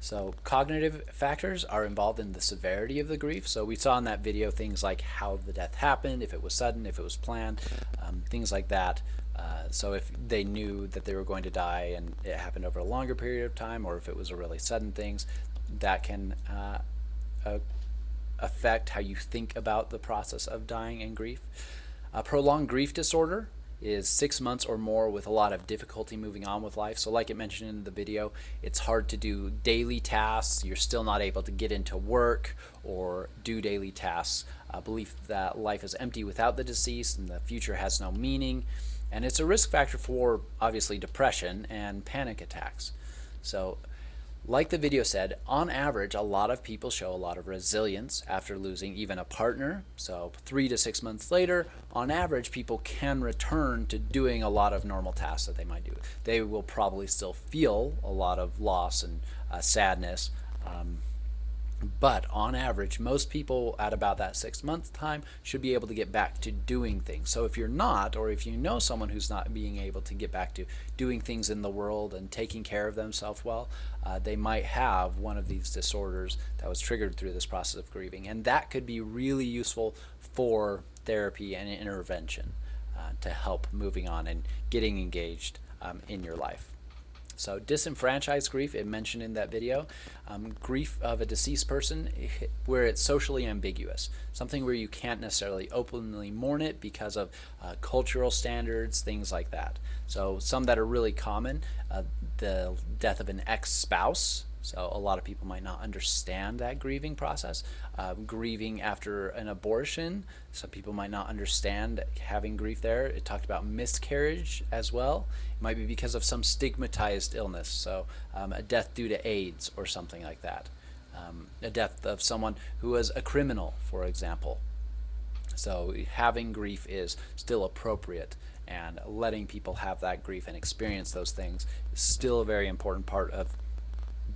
Speaker 1: So cognitive factors are involved in the severity of the grief. So we saw in that video things like how the death happened, if it was sudden, if it was planned, things like that. So if they knew that they were going to die and it happened over a longer period of time, or if it was a really sudden things, that can affect how you think about the process of dying and grief. Prolonged grief disorder is 6 months or more with a lot of difficulty moving on with life. So like it mentioned in the video, it's hard to do daily tasks. You're still not able to get into work or do daily tasks. Belief that life is empty without the deceased and the future has no meaning. And it's a risk factor for, obviously, depression and panic attacks. So like the video said, on average, a lot of people show a lot of resilience after losing even a partner. So 3 to 6 months later, on average, people can return to doing a lot of normal tasks that they might do. They will probably still feel a lot of loss and sadness. But on average, most people at about that 6 month time should be able to get back to doing things. So if you're not, or if you know someone who's not being able to get back to doing things in the world and taking care of themselves well, they might have one of these disorders that was triggered through this process of grieving. And that could be really useful for therapy and intervention to help moving on and getting engaged in your life. So disenfranchised grief, it mentioned in that video, grief of a deceased person where it's socially ambiguous, something where you can't necessarily openly mourn it because of cultural standards, things like that. So some that are really common, the death of an ex-spouse. So a lot of people might not understand that grieving process. Grieving after an abortion, some people might not understand having grief there. It talked about miscarriage as well. It might be because of some stigmatized illness, so a death due to AIDS or something like that. A death of someone who was a criminal, for example. So having grief is still appropriate, and letting people have that grief and experience those things is still a very important part of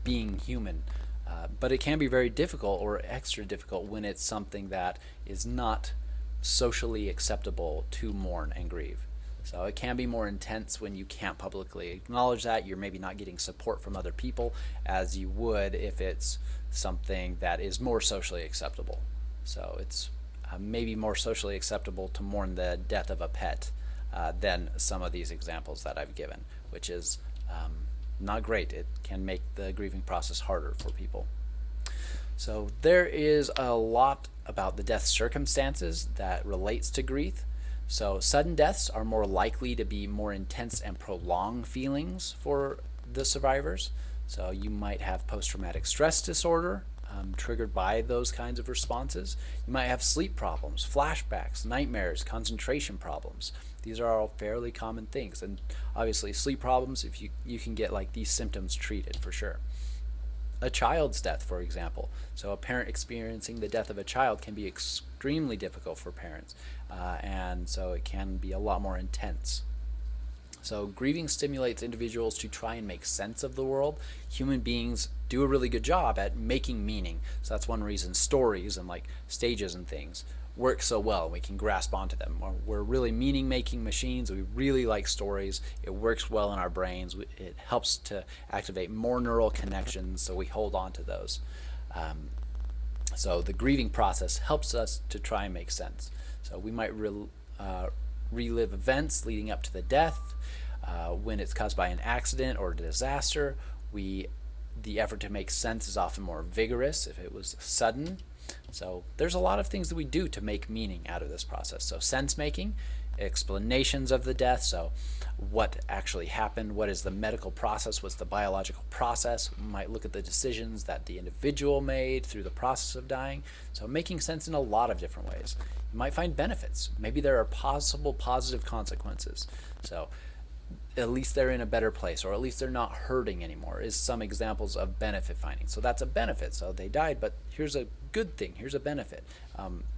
Speaker 1: being human, but it can be very difficult or extra difficult when it's something that is not socially acceptable to mourn and grieve. So it can be more intense when you can't publicly acknowledge that. You're maybe not getting support from other people as you would if it's something that is more socially acceptable. So it's maybe more socially acceptable to mourn the death of a pet than some of these examples that I've given, which is not great. It can make the grieving process harder for people. So there is a lot about the death circumstances that relates to grief. So sudden deaths are more likely to be more intense and prolonged feelings for the survivors. So you might have post-traumatic stress disorder triggered by those kinds of responses. You might have sleep problems, flashbacks, nightmares, concentration problems. These are all fairly common things, and obviously sleep problems, if you can get like these symptoms treated for sure. A child's death, for example. So a parent experiencing the death of a child can be extremely difficult for parents, and so it can be a lot more intense. So grieving stimulates individuals to try and make sense of the world. Human beings do a really good job at making meaning. So that's one reason stories and like stages and things work so well. We can grasp onto them. We're really meaning-making machines. We really like stories. It works well in our brains. It helps to activate more neural connections, so we hold on to those. So the grieving process helps us to try and make sense. So we might relive events leading up to the death. When it's caused by an accident or a disaster, the effort to make sense is often more vigorous if it was sudden. So there's a lot of things that we do to make meaning out of this process. So sense making explanations of the death. So what actually happened, what is the medical process, what's the biological process. We might look at the decisions that the individual made through the process of dying. So making sense in a lot of different ways. You might find benefits. Maybe there are possible positive consequences. So at least they're in a better place, or at least they're not hurting anymore, is some examples of benefit finding. So that's a benefit. So they died, but here's a good thing, here's a benefit.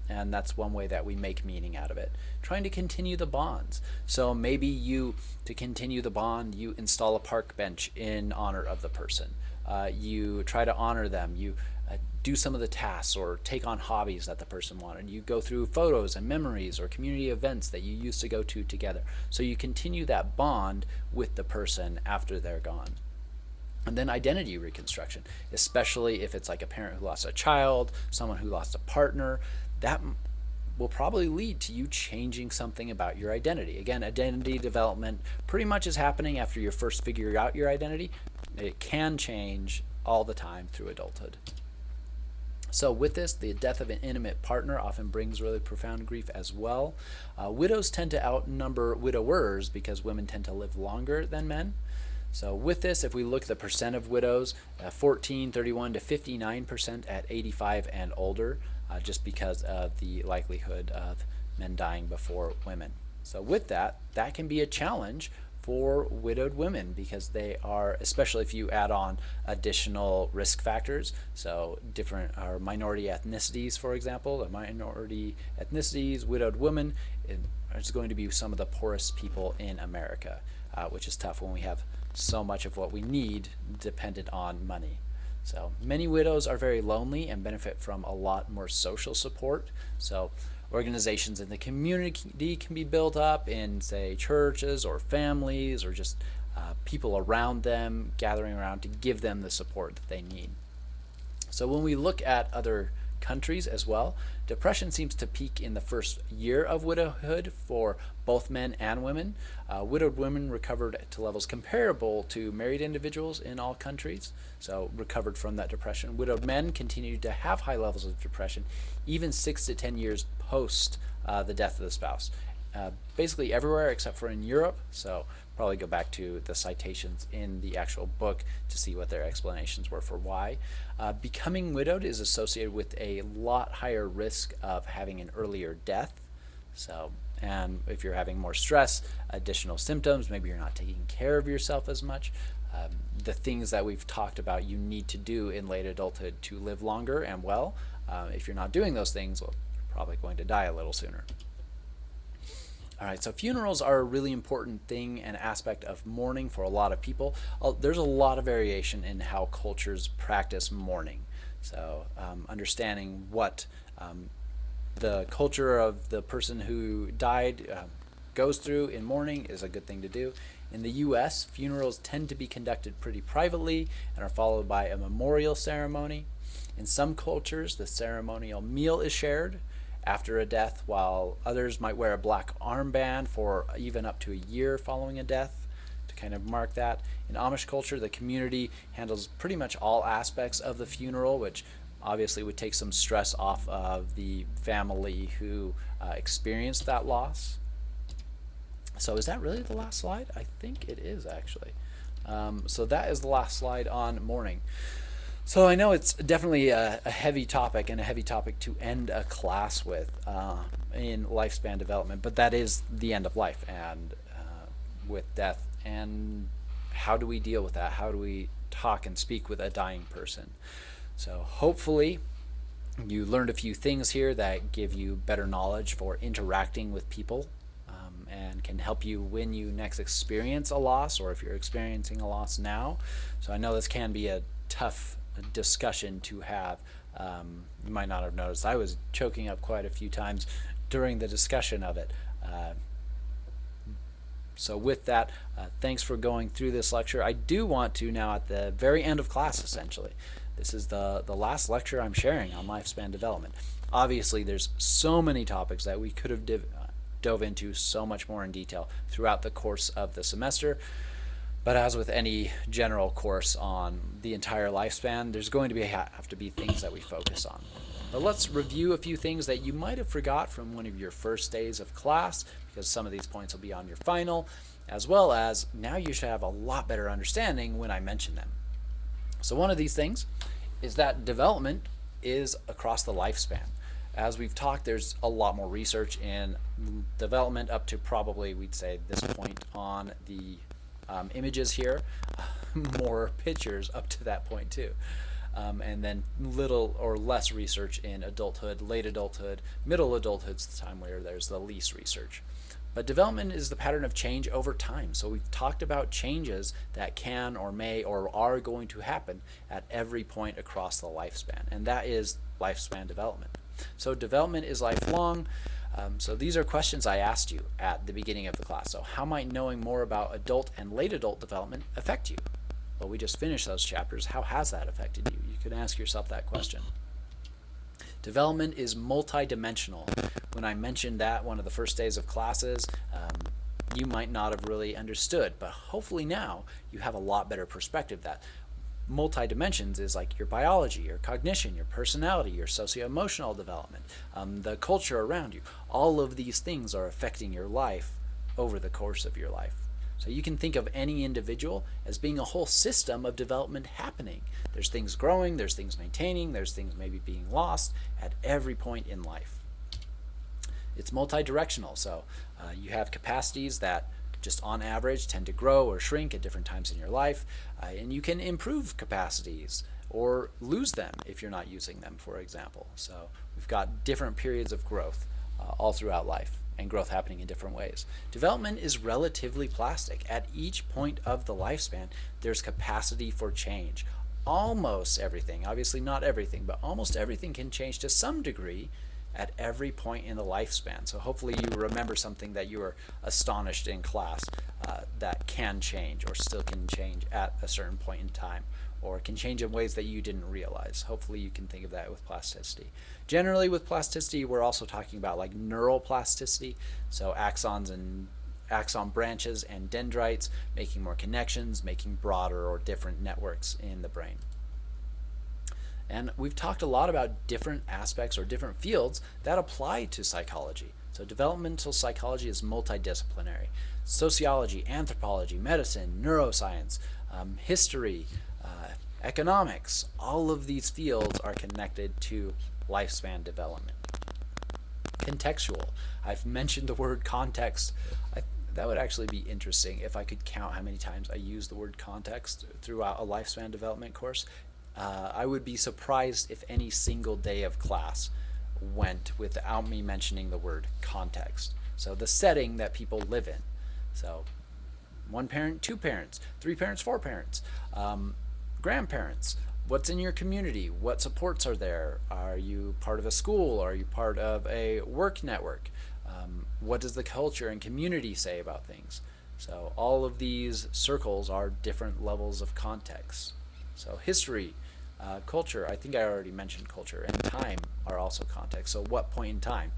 Speaker 1: And that's one way that we make meaning out of it. Trying to continue the bonds. So maybe to continue the bond, you install a park bench in honor of the person. You try to honor them. You do some of the tasks or take on hobbies that the person wanted. You go through photos and memories or community events that you used to go to together. So you continue that bond with the person after they're gone. And then identity reconstruction, especially if it's like a parent who lost a child, someone who lost a partner, that will probably lead to you changing something about your identity. Again, identity development pretty much is happening after you first figure out your identity. It can change all the time through adulthood. So with this, the death of an intimate partner often brings really profound grief as well. Widows tend to outnumber widowers because women tend to live longer than men. So with this, if we look at the percent of widows, 31 to 59% at 85 and older, just because of the likelihood of men dying before women. So with that can be a challenge for widowed women because they are, especially if you add on additional risk factors, so different or minority ethnicities, for example, the minority ethnicities, widowed women is going to be some of the poorest people in America, which is tough when we have so much of what we need dependent on money. So many widows are very lonely and benefit from a lot more social support. So organizations in the community can be built up in, say, churches or families or just people around them gathering around to give them the support that they need. So when we look at other countries as well, depression seems to peak in the first year of widowhood for both men and women. Widowed women recovered to levels comparable to married individuals in all countries, so recovered from that depression. Widowed men continued to have high levels of depression even 6 to 10 years post the death of the spouse. Basically everywhere except for in Europe, so probably go back to the citations in the actual book to see what their explanations were for why. Becoming widowed is associated with a lot higher risk of having an earlier death. So, and if you're having more stress, additional symptoms, maybe you're not taking care of yourself as much. The things that we've talked about you need to do in late adulthood to live longer and well. If you're not doing those things, well, you're probably going to die a little sooner. All right, so funerals are a really important thing and aspect of mourning for a lot of people. There's a lot of variation in how cultures practice mourning. So understanding what the culture of the person who died goes through in mourning is a good thing to do. In the US, funerals tend to be conducted pretty privately and are followed by a memorial ceremony. In some cultures, the ceremonial meal is shared after a death, while others might wear a black armband for even up to a year following a death to kind of mark that. In Amish culture, the community handles pretty much all aspects of the funeral, which obviously would take some stress off of the family who experienced that loss. So is that really the last slide? I think it is actually. So that is the last slide on mourning. So I know it's definitely a heavy topic and a heavy topic to end a class with in lifespan development, but that is the end of life and with death. And how do we deal with that? How do we talk and speak with a dying person? So hopefully you learned a few things here that give you better knowledge for interacting with people and can help you when you next experience a loss or if you're experiencing a loss now. So I know this can be a tough discussion to have. You might not have noticed I was choking up quite a few times during the discussion of it. So with that, thanks for going through this lecture. I do want to now at the very end of class essentially. This is the last lecture I'm sharing on lifespan development. Obviously there's so many topics that we could have dove into so much more in detail throughout the course of the semester. But as with any general course on the entire lifespan, there's going to have to be things that we focus on. But let's review a few things that you might have forgot from one of your first days of class, because some of these points will be on your final, as well as now you should have a lot better understanding when I mention them. So one of these things is that development is across the lifespan. As we've talked, there's a lot more research in development up to probably, we'd say, this point on the images here, more pictures up to that point too. And then little or less research in adulthood, late adulthood, middle adulthood's the time where there's the least research. But development is the pattern of change over time. So we've talked about changes that can or may or are going to happen at every point across the lifespan, and that is lifespan development. So development is lifelong. So these are questions I asked you at the beginning of the class. So how might knowing more about adult and late adult development affect you? Well, we just finished those chapters. How has that affected you? You can ask yourself that question. Development is multidimensional. When I mentioned that one of the first days of classes, you might not have really understood, but hopefully now you have a lot better perspective that multi-dimensions is like your biology, your cognition, your personality, your socio-emotional development, the culture around you. All of these things are affecting your life over the course of your life. So you can think of any individual as being a whole system of development happening. There's things growing, there's things maintaining, there's things maybe being lost at every point in life. It's multi-directional, so you have capacities that just on average tend to grow or shrink at different times in your life, and you can improve capacities or lose them if you're not using them, for example. So we've got different periods of growth all throughout life, and growth happening in different ways. Development is relatively plastic. At each point of the lifespan, there's capacity for change. Almost everything, obviously not everything, but almost everything can change to some degree at every point in the lifespan. So hopefully you remember something that you were astonished in class that can change or still can change at a certain point in time, or can change in ways that you didn't realize. Hopefully you can think of that with plasticity. Generally with plasticity, we're also talking about like neural plasticity, so axons and axon branches and dendrites, making more connections, making broader or different networks in the brain. And we've talked a lot about different aspects or different fields that apply to psychology. So developmental psychology is multidisciplinary. Sociology, anthropology, medicine, neuroscience, history, economics, all of these fields are connected to lifespan development. Contextual. I've mentioned the word context. That would actually be interesting if I could count how many times I use the word context throughout a lifespan development course. I would be surprised if any single day of class went without me mentioning the word context. So the setting that people live in. So one parent, two parents, three parents, four parents, grandparents. What's in your community? What supports are there? Are you part of a school? Are you part of a work network? What does the culture and community say about things? So all of these circles are different levels of context. So history, culture, I think I already mentioned culture, and time are also context. So what point in time?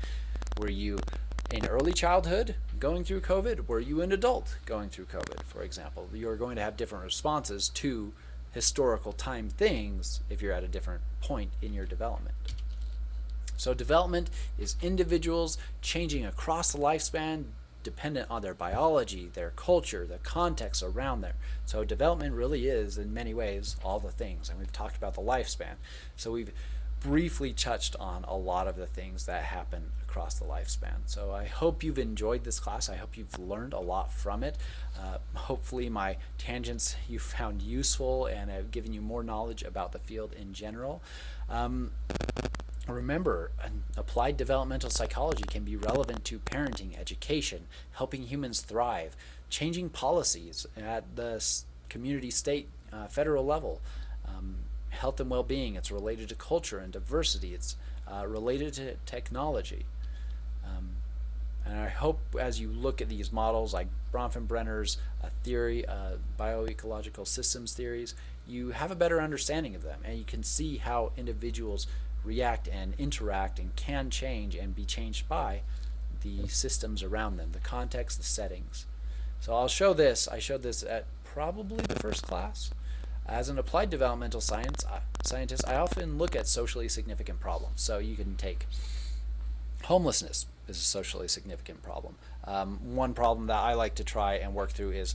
Speaker 1: Were you in early childhood going through COVID? Were you an adult going through COVID, for example? You're going to have different responses to historical time things if you're at a different point in your development. So development is individuals changing across the lifespan dependent on their biology, their culture, the context around there. So development really is, in many ways, all the things. And we've talked about the lifespan. So we've briefly touched on a lot of the things that happen across the lifespan. So I hope you've enjoyed this class. I hope you've learned a lot from it. Hopefully my tangents you found useful and have given you more knowledge about the field in general. Remember, applied developmental psychology can be relevant to parenting, education, helping humans thrive, changing policies at the community, state, federal level, health and well-being. It's related to culture and diversity. It's related to technology. And I hope as you look at these models like Bronfenbrenner's theory, bioecological systems theories, you have a better understanding of them, and you can see how individuals react and interact and can change and be changed by the systems around them, the context, the settings. So I'll show this. I showed this at probably the first class. As an applied developmental scientist, I often look at socially significant problems. So you can take homelessness is a socially significant problem. One problem that I like to try and work through is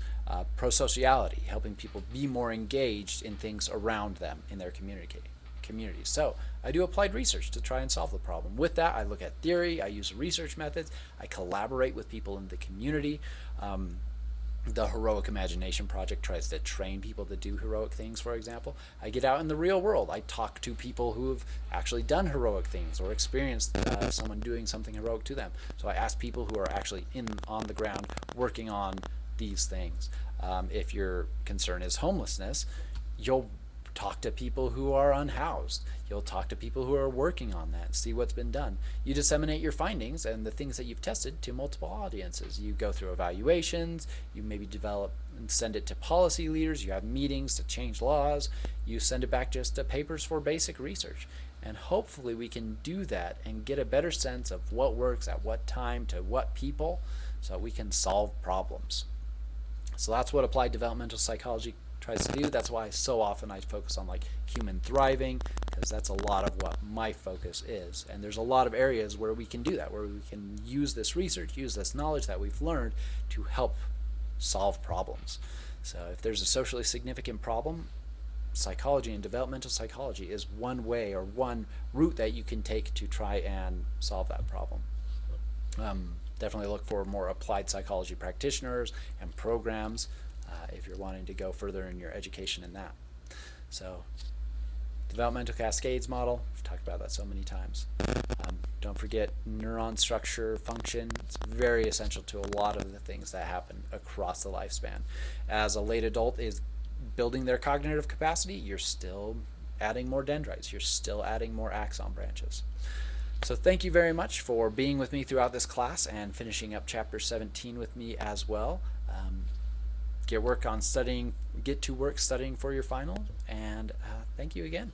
Speaker 1: prosociality, helping people be more engaged in things around them in their communities. So I do applied research to try and solve the problem. With that, I look at theory, I use research methods, I collaborate with people in the community. The Heroic Imagination Project tries to train people to do heroic things, for example. I get out in the real world. I talk to people who have actually done heroic things or experienced someone doing something heroic to them. So I ask people who are actually on the ground working on these things. If your concern is homelessness, you'll talk to people who are unhoused. You'll talk to people who are working on that, see what's been done. You disseminate your findings and the things that you've tested to multiple audiences. You go through evaluations, you maybe develop and send it to policy leaders, you have meetings to change laws, you send it back just to papers for basic research. And hopefully we can do that and get a better sense of what works at what time to what people so that we can solve problems. So that's what applied developmental psychology tries to do. That's why so often I focus on like human thriving, because that's a lot of what my focus is. And there's a lot of areas where we can do that, where we can use this research, use this knowledge that we've learned to help solve problems. So if there's a socially significant problem, psychology and developmental psychology is one way or one route that you can take to try and solve that problem. Definitely look for more applied psychology practitioners and programs if you're wanting to go further in your education in that. So, developmental cascades model, we've talked about that so many times. Don't forget neuron structure, function. It's very essential to a lot of the things that happen across the lifespan. As a late adult is building their cognitive capacity, you're still adding more dendrites. You're still adding more axon branches. So thank you very much for being with me throughout this class and finishing up chapter 17 with me as well. Get to work studying for your final, and thank you again.